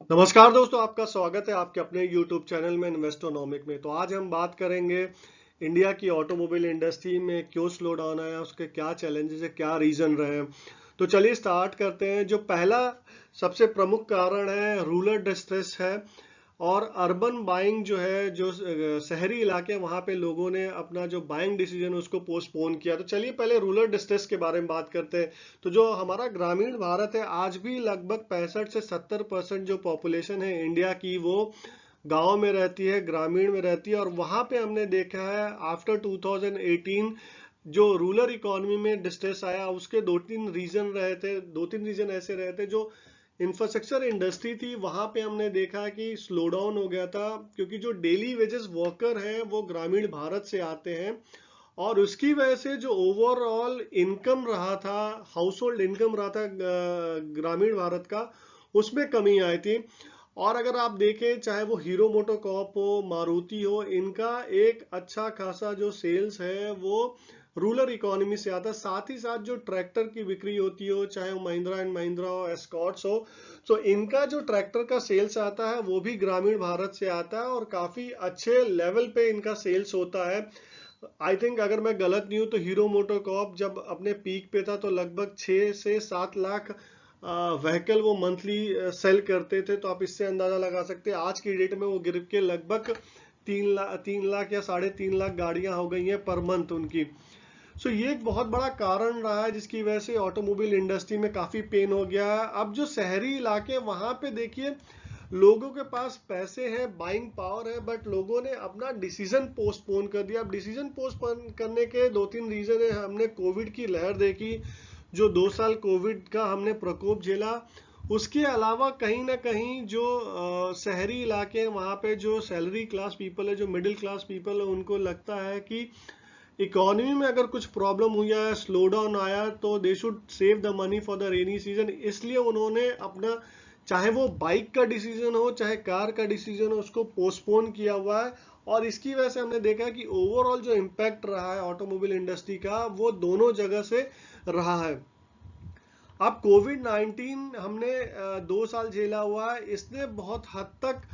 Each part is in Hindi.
नमस्कार दोस्तों, आपका स्वागत है आपके अपने YouTube चैनल में इन्वेस्टोनॉमिक में। तो आज हम बात करेंगे इंडिया की ऑटोमोबाइल इंडस्ट्री में क्यों स्लो डाउन आया, उसके क्या चैलेंजेस है, क्या रीजन रहे हैं। तो चलिए स्टार्ट करते हैं। जो पहला सबसे प्रमुख कारण है रूरल डिस्ट्रेस है और अर्बन बाइंग जो है, जो शहरी इलाके वहां पे लोगों ने अपना जो बाइंग डिसीजन उसको पोस्टपोन किया। तो चलिए पहले रूरल डिस्ट्रेस के बारे में बात करते हैं। तो जो हमारा ग्रामीण भारत है, आज भी लगभग 65 से 70% जो पॉपुलेशन है इंडिया की, वो गांव में रहती है, ग्रामीण में रहती है। और वहां पे हमने देखा है आफ्टर 2018 जो रूरल इकोनॉमी में डिस्ट्रेस आया, उसके दो तीन रीजन ऐसे रहे थे। जो इंफ्रास्ट्रक्चर इंडस्ट्री थी वहां पे हमने देखा कि स्लो डाउन हो गया था, क्योंकि जो डेली वेजेस वर्कर हैं वो ग्रामीण भारत से आते हैं और उसकी वजह से जो ओवरऑल इनकम रहा था, हाउस होल्ड इनकम रहा था ग्रामीण भारत का, उसमें कमी आई थी। और अगर आप देखें, चाहे वो हीरो मोटोकॉर्प हो, मारुति हो, इनका एक अच्छा खासा जो सेल्स है वो रूरल इकोनॉमी से आता है। साथ ही साथ जो ट्रैक्टर की बिक्री होती हो, चाहे वो महिंद्रा एंड महिंद्रा हो, एस्कॉर्ट्स हो, तो इनका जो ट्रैक्टर का सेल्स आता है वो भी ग्रामीण भारत से आता है और काफी अच्छे लेवल पे इनका सेल्स होता है। आई थिंक अगर मैं गलत नहीं हूँ तो हीरो मोटोकॉर्प जब अपने पीक पे था तो लगभग 6 से 7 लाख व्हीकल वो मंथली सेल करते थे। तो आप इससे अंदाजा लगा सकते हैं आज की डेट में वो गिर के लगभग 3 लाख या 3.5 लाख गाड़ियां हो गई हैं पर मंथ उनकी। सो ये एक बहुत बड़ा कारण रहा है जिसकी वजह से ऑटोमोबाइल इंडस्ट्री में काफी पेन हो गया है। अब जो शहरी इलाके वहां पे देखिए, लोगों के पास पैसे हैं, बाइंग पावर है, बट लोगों ने अपना डिसीजन पोस्टपोन कर दिया। अब डिसीजन पोस्टपोन करने के दो तीन रीजन है। हमने कोविड की लहर देखी, जो 2 साल कोविड का हमने प्रकोप झेला। उसके अलावा कहीं ना कहीं जो शहरी इलाके हैं वहां पे जो सैलरी क्लास पीपल है, जो मिडिल क्लास पीपल है, उनको लगता है कि इकोनॉमी में अगर कुछ प्रॉब्लम हुई है, स्लो डाउन आया, तो they should save the money for the rainy season. इसलिए उन्होंने अपना, चाहे वो बाइक का डिसीजन हो चाहे कार का डिसीजन हो, उसको पोस्टपोन किया हुआ है। और इसकी वजह से हमने देखा कि ओवरऑल जो इम्पैक्ट रहा है ऑटोमोबाइल इंडस्ट्री का, वो दोनों जगह से रहा है। अब कोविड 19 हमने 2 साल झेला हुआ है, इसने बहुत हद तक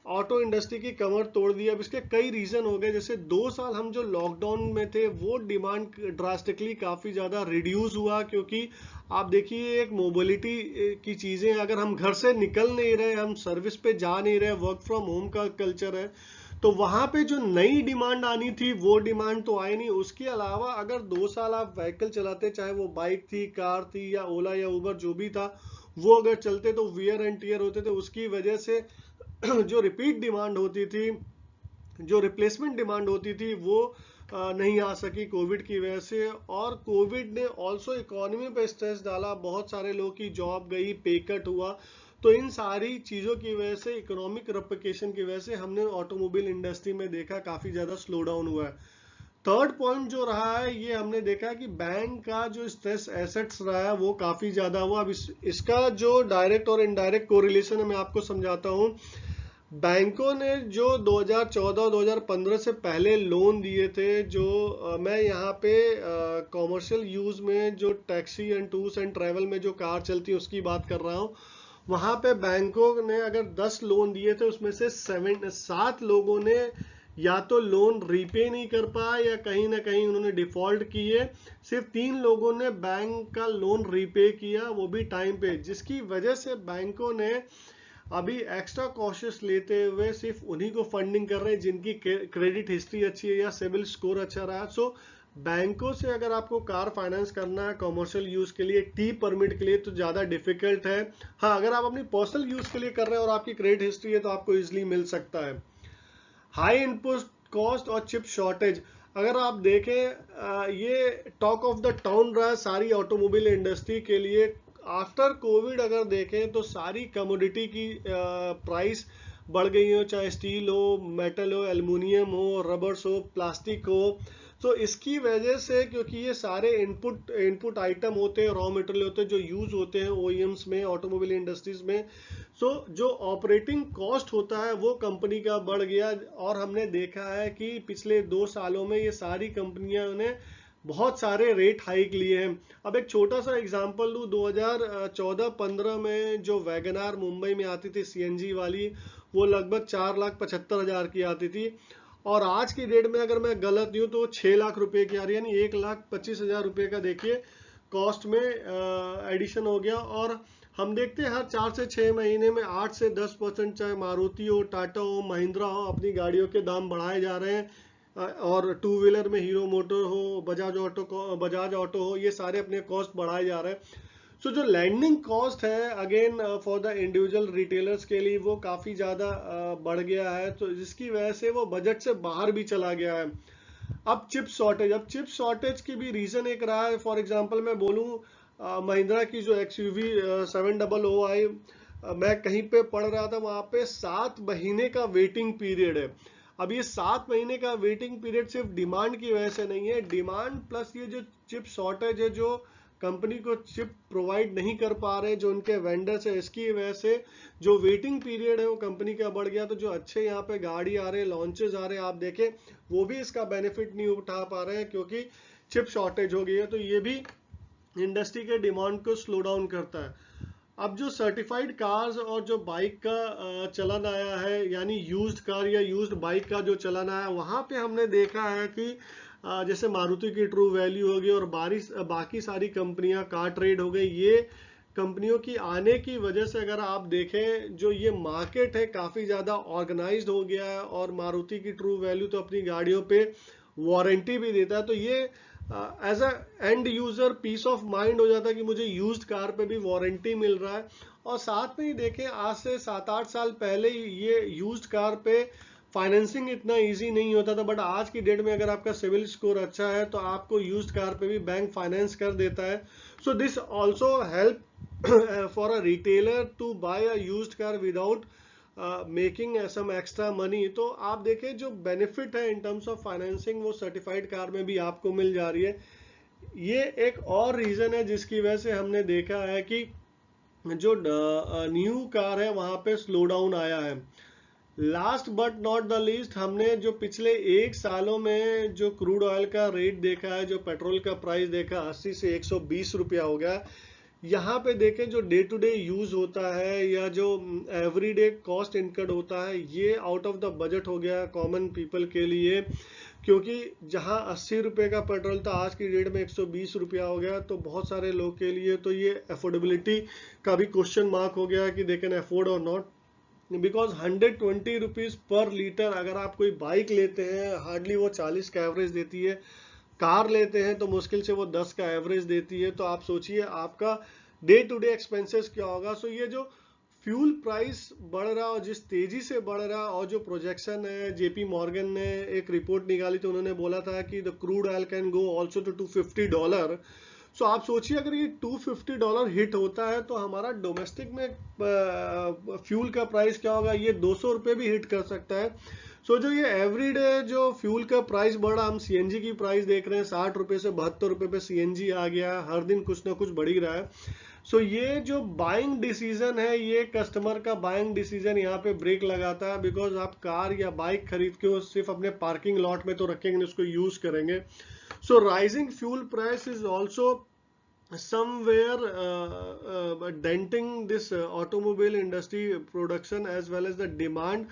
ऑटो इंडस्ट्री की कमर तोड़ दी। अब इसके कई रीजन हो गए, जैसे 2 साल हम जो लॉकडाउन में थे वो डिमांड ड्रास्टिकली काफी ज्यादा रिड्यूस हुआ, क्योंकि आप देखिए एक मोबिलिटी की चीजें, अगर हम घर से निकल नहीं रहे, हम सर्विस पे जा नहीं रहे, वर्क फ्रॉम होम का कल्चर है, तो वहां पे जो नई डिमांड आनी थी वो डिमांड तो आई नहीं। उसके अलावा अगर 2 साल आप व्हीकल चलाते, चाहे वो बाइक थी, कार थी, या ओला या उबर जो भी था, वो अगर चलते तो वियर एंड टीयर होते थे। उसकी वजह से जो रिपीट डिमांड होती थी, जो रिप्लेसमेंट डिमांड होती थी, वो नहीं आ सकी कोविड की वजह से। और कोविड ने ऑल्सो इकोनॉमी पे स्ट्रेस डाला, बहुत सारे लोगों की जॉब गई, पे कट हुआ। तो इन सारी चीजों की वजह से, इकोनॉमिक रेप्लिकेशन की वजह से, हमने ऑटोमोबाइल इंडस्ट्री में देखा काफी ज्यादा स्लो डाउन हुआ है। थर्ड पॉइंट जो रहा है, ये हमने देखा कि बैंक का जो स्ट्रेस एसेट्स रहा है वो काफी ज्यादा हुआ। अब इसका जो डायरेक्ट और इनडायरेक्ट कोरिलेशन है मैं आपको समझाता हूँ। बैंकों ने जो 2014-2015 से पहले लोन दिए थे, जो मैं यहाँ पे कॉमर्शियल यूज में जो taxi and tours and travel में जो कार चलती है उसकी बात कर रहा हूँ। वहां पे बैंकों ने अगर 10 लोन दिए थे, उसमें से 7 लोगों ने या तो लोन रीपे नहीं कर पाया या कहीं ना कहीं उन्होंने डिफॉल्ट किए। सिर्फ 3 लोगों ने बैंक का लोन रीपे किया, वो भी टाइम पे, जिसकी वजह से बैंकों ने अभी एक्स्ट्रा कॉशियस लेते हुए सिर्फ उन्हीं को फंडिंग कर रहे हैं जिनकी क्रेडिट हिस्ट्री अच्छी है या सिविल स्कोर अच्छा रहा है। सो बैंकों से अगर आपको कार फाइनेंस करना है कॉमर्शियल यूज के लिए, टी परमिट के लिए, तो ज्यादा डिफिकल्ट है। हाँ, अगर आप अपनी पर्सनल यूज के लिए कर रहे हैं और आपकी क्रेडिट हिस्ट्री है तो आपको इजिली मिल सकता है। हाई इनपुट कॉस्ट और चिप शॉर्टेज, अगर आप देखें, ये टॉक ऑफ द टाउन रहा है सारी ऑटोमोबाइल इंडस्ट्री के लिए। आफ्टर कोविड अगर देखें तो सारी कमोडिटी की प्राइस बढ़ गई हो, चाहे स्टील हो, मेटल हो, एल्युमिनियम हो, रबर्स हो, प्लास्टिक हो। तो इसकी वजह से, क्योंकि ये सारे इनपुट इनपुट आइटम होते हैं, रॉ मटेरियल होते हैं जो यूज होते हैं ओईएम्स में, ऑटोमोबाइल इंडस्ट्रीज में। सो जो ऑपरेटिंग कॉस्ट होता है वो कंपनी का बढ़ गया। और हमने देखा है कि पिछले 2 सालों में ये सारी कंपनियों ने बहुत सारे रेट हाइक लिए हैं। अब एक छोटा सा एग्जांपल दूं, 2014-15 में जो वैगनार मुंबई में आती थी सीएनजी वाली, वो लगभग 4,75,000 की आती थी, और आज की डेट में अगर मैं गलत नहीं हूं तो 6 लाख रुपए की आ रही है, यानी 1,25,000 रुपए का देखिए कॉस्ट में एडिशन हो गया। और हम देखते हैं हर 4 से 6 महीने में 8 से 10%, चाहे मारुति हो, टाटा हो, महिंद्रा हो, अपनी गाड़ियों के दाम बढ़ाए जा रहे हैं। और टू व्हीलर में हीरो मोटर हो, बजाज ऑटो हो, ये सारे अपने कॉस्ट बढ़ाए जा रहे हैं। सो जो लैंडिंग कॉस्ट है again for the individual retailers के लिए वो काफी ज्यादा बढ़ गया है, तो जिसकी वजह से वो बजट से बाहर भी चला गया है। अब चिप शॉर्टेज की भी रीजन एक रहा है। फॉर एग्जांपल मैं बोलूं, महिंद्रा की जो XUV 700i, मैं कहीं पे पढ़ रहा था, वहां पे 7 महीने का वेटिंग पीरियड है। अब ये 7 महीने का वेटिंग पीरियड सिर्फ डिमांड की वजह से नहीं है, डिमांड प्लस ये जो चिप शॉर्टेज है, जो कंपनी को चिप प्रोवाइड नहीं कर पा रहे जो उनके वेंडर्स है, इसकी वजह से जो वेटिंग पीरियड है वो कंपनी का बढ़ गया। तो जो अच्छे यहाँ पे गाड़ी आ रहे हैं, लॉन्चेस आ रहे हैं, आप देखें वो भी इसका बेनिफिट नहीं उठा पा रहे हैं क्योंकि चिप शॉर्टेज हो गई है। तो ये भी इंडस्ट्री के डिमांड को स्लो डाउन करता है। अब जो सर्टिफाइड कार्स और जो बाइक का चलन आया है, यानी यूज्ड कार या यूज्ड बाइक का जो चलन आया, वहां पे हमने देखा है कि जैसे मारुति की ट्रू वैल्यू हो गई और बाकी सारी कंपनियां, कार ट्रेड हो गई, ये कंपनियों की आने की वजह से अगर आप देखें जो ये मार्केट है काफी ज्यादा ऑर्गेनाइज्ड हो गया है। और मारुति की ट्रू वैल्यू तो अपनी गाड़ियों पे वारंटी भी देता है, तो ये as a end user peace of mind हो जाता है कि मुझे यूज्ड कार पे भी वारंटी मिल रहा है। और साथ में ही देखें, आज से 7-8 साल पहले ये यूज्ड कार पे फाइनेंसिंग इतना इजी नहीं होता था, बट आज की डेट में अगर आपका सिविल स्कोर अच्छा है तो आपको यूज्ड कार पे भी बैंक फाइनेंस कर देता है। So this also help for a retailer to buy a used car without making some extra money. तो आप देखें जो बेनिफिट है इन टर्म्स ऑफ फाइनेंसिंग वो सर्टिफाइड कार में भी आपको मिल जा रही है। ये एक और रीजन है जिसकी वजह से हमने देखा है कि जो न्यू कार है वहां पे स्लो डाउन आया है। Last but not the least, हमने जो पिछले 1 सालों में जो क्रूड ऑयल का रेट देखा है, जो पेट्रोल का प्राइस देखा, 80 से 120 रुपया हो गया। यहाँ पे देखें जो डे टू डे यूज होता है या जो एवरीडे कॉस्ट इनकर्ड होता है, ये आउट ऑफ द बजट हो गया कॉमन पीपल के लिए, क्योंकि जहाँ 80 रुपए का पेट्रोल था आज की डेट में 120 रुपया हो गया। तो बहुत सारे लोग के लिए तो ये अफोर्डेबिलिटी का भी क्वेश्चन मार्क हो गया कि दे कैन अफोर्ड और not, because 120 rupees per litre अगर आप कोई बाइक लेते हैं हार्डली वो 40 का एवरेज देती है, कार लेते हैं तो मुश्किल से वो 10 का एवरेज देती है। तो आप सोचिए आपका डे टू डे एक्सपेंसेस क्या होगा। सो ये जो फ्यूल प्राइस बढ़ रहा और जिस तेजी से बढ़ रहा, और जो प्रोजेक्शन है, जेपी मॉर्गन ने एक रिपोर्ट निकाली थी, उन्होंने बोला था कि the crude oil can go also to $250। So आप सोचिए अगर ये $250 हिट होता है तो हमारा डोमेस्टिक में फ्यूल का प्राइस क्या होगा, ये 200 रुपये भी हिट कर सकता है। सो जो ये एवरीडे जो फ्यूल का प्राइस बढ़ा, हम सीएनजी की प्राइस देख रहे हैं 60 रुपये से 72 रुपये पे सीएनजी आ गया, हर दिन कुछ ना कुछ बढ़ ही रहा है। सो ये जो बाइंग डिसीजन है, ये कस्टमर का बाइंग डिसीजन यहाँ पे ब्रेक लगाता है, बिकॉज आप कार या बाइक खरीद के सिर्फ अपने पार्किंग लॉट में तो रखेंगे, उसको यूज करेंगे। So rising fuel price is also somewhere denting this automobile industry production as well as the demand,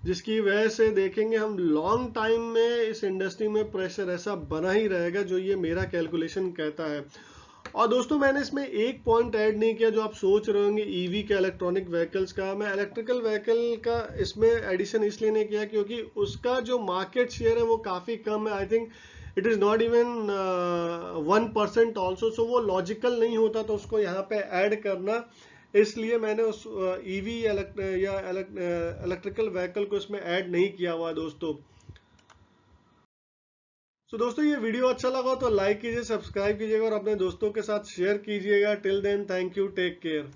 जिसकी वजह से देखेंगे हम लॉन्ग टाइम में इस इंडस्ट्री में प्रेशर ऐसा बना ही रहेगा, जो ये मेरा कैलकुलेशन कहता है। और दोस्तों मैंने इसमें एक पॉइंट ऐड नहीं किया जो आप सोच रहे होंगे ईवी का, इलेक्ट्रॉनिक व्हीकल्स का। मैं इलेक्ट्रिकल व्हीकल का इसमें एडिशन इसलिए नहीं किया क्योंकि उसका जो मार्केट शेयर है वो काफी कम है। I think it is not even 1% also. So वो लॉजिकल नहीं होता तो उसको यहाँ पे ऐड करना, इसलिए मैंने उस ईवी या इलेक्ट्रिकल व्हीकल को इसमें ऐड नहीं किया हुआ दोस्तों। तो दोस्तों ये वीडियो अच्छा लगा तो लाइक कीजिए, सब्सक्राइब कीजिएगा और अपने दोस्तों के साथ शेयर कीजिएगा। Till then thank you, take care.